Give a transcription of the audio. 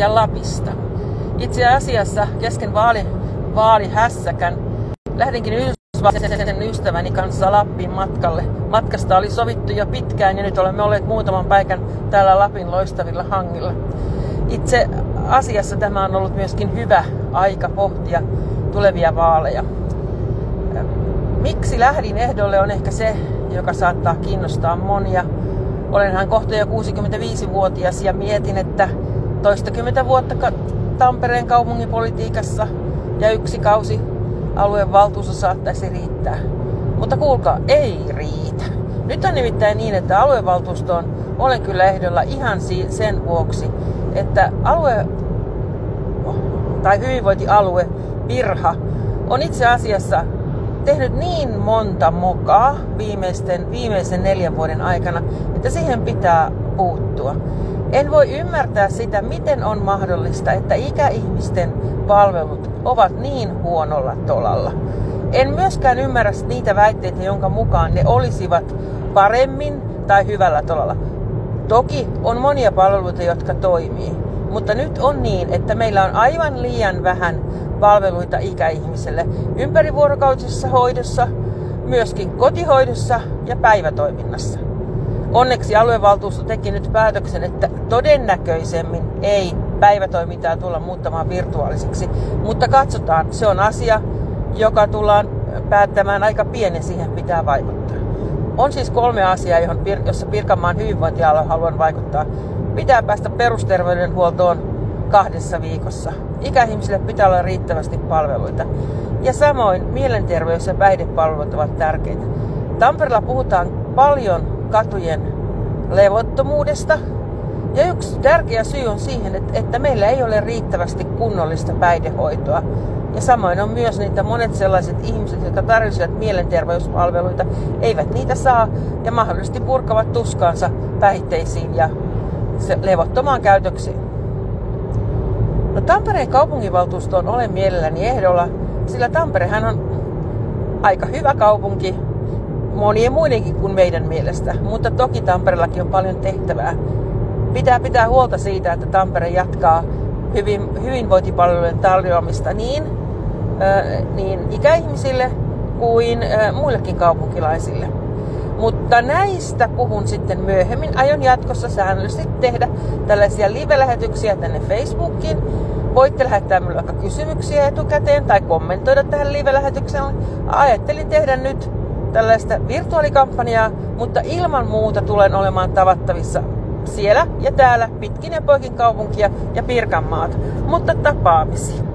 Lapista. Itse asiassa kesken vaalihässäkän lähdinkin Yhdysvaltain ystäväni kanssa Lappiin matkalle. Matkasta oli sovittu jo pitkään ja nyt olemme olleet muutaman päivän täällä Lapin loistavilla hangilla. Itse asiassa tämä on ollut myöskin hyvä aika pohtia tulevia vaaleja. Miksi lähdin ehdolle on ehkä se, joka saattaa kiinnostaa monia. Olenhan kohta jo 65-vuotias ja mietin, että toistakymmentä vuotta Tampereen kaupungin politiikassa ja yksi kausi aluevaltuusto saattaisi riittää. Mutta kuulkaa, ei riitä. Nyt on nimittäin niin, että aluevaltuustoon olen kyllä ehdolla ihan sen vuoksi, että hyvinvointialue Pirha on itse asiassa tehnyt niin monta mokaa viimeisen 4 vuoden aikana, että siihen pitää puuttua. En voi ymmärtää sitä, miten on mahdollista, että ikäihmisten palvelut ovat niin huonolla tolalla. En myöskään ymmärrä niitä väitteitä, jonka mukaan ne olisivat paremmin tai hyvällä tolalla. Toki on monia palveluita, jotka toimii, mutta nyt on niin, että meillä on aivan liian vähän palveluita ikäihmiselle ympärivuorokautisessa hoidossa, myöskin kotihoidossa ja päivätoiminnassa. Onneksi aluevaltuusto teki nyt päätöksen, että todennäköisemmin ei päivätoimintaa tulla muuttamaan virtuaaliseksi, mutta katsotaan, se on asia, joka tullaan päättämään aika pian ja siihen pitää vaikuttaa. On siis 3 asiaa, jossa Pirkanmaan hyvinvointialue haluan vaikuttaa. Pitää päästä perusterveydenhuoltoon 2 viikossa. Ikäihmisille pitää olla riittävästi palveluita. Ja samoin mielenterveys- ja päihdepalvelut ovat tärkeitä. Tampereella puhutaan paljon katujen levottomuudesta. Ja yksi tärkeä syy on siihen, että meillä ei ole riittävästi kunnollista päihdehoitoa. Ja samoin on myös niitä monet sellaiset ihmiset, jotka tarvitsevat mielenterveyspalveluita, eivät niitä saa ja mahdollisesti purkavat tuskaansa päihteisiin ja levottomaan käytöksiin. No, Tampereen kaupunginvaltuustoon olen mielelläni ehdolla, sillä Tamperehan on aika hyvä kaupunki monien muidenkin kuin meidän mielestä, mutta toki Tampereellakin on paljon tehtävää. Pitää pitää huolta siitä, että Tampere jatkaa hyvinvointipalvelujen tarjoamista niin ikäihmisille kuin muillekin kaupunkilaisille. Mutta näistä puhun sitten myöhemmin. Aion jatkossa säännöllisesti tehdä tällaisia live-lähetyksiä tänne Facebookiin. Voitte lähettää minulle vaikka kysymyksiä etukäteen tai kommentoida tähän live-lähetykseen. Ajattelin tehdä nyt tällaista virtuaalikampanjaa, mutta ilman muuta tulen olemaan tavattavissa siellä ja täällä pitkin ja poikin kaupunkia ja Pirkanmaata. Mutta tapaamisiin.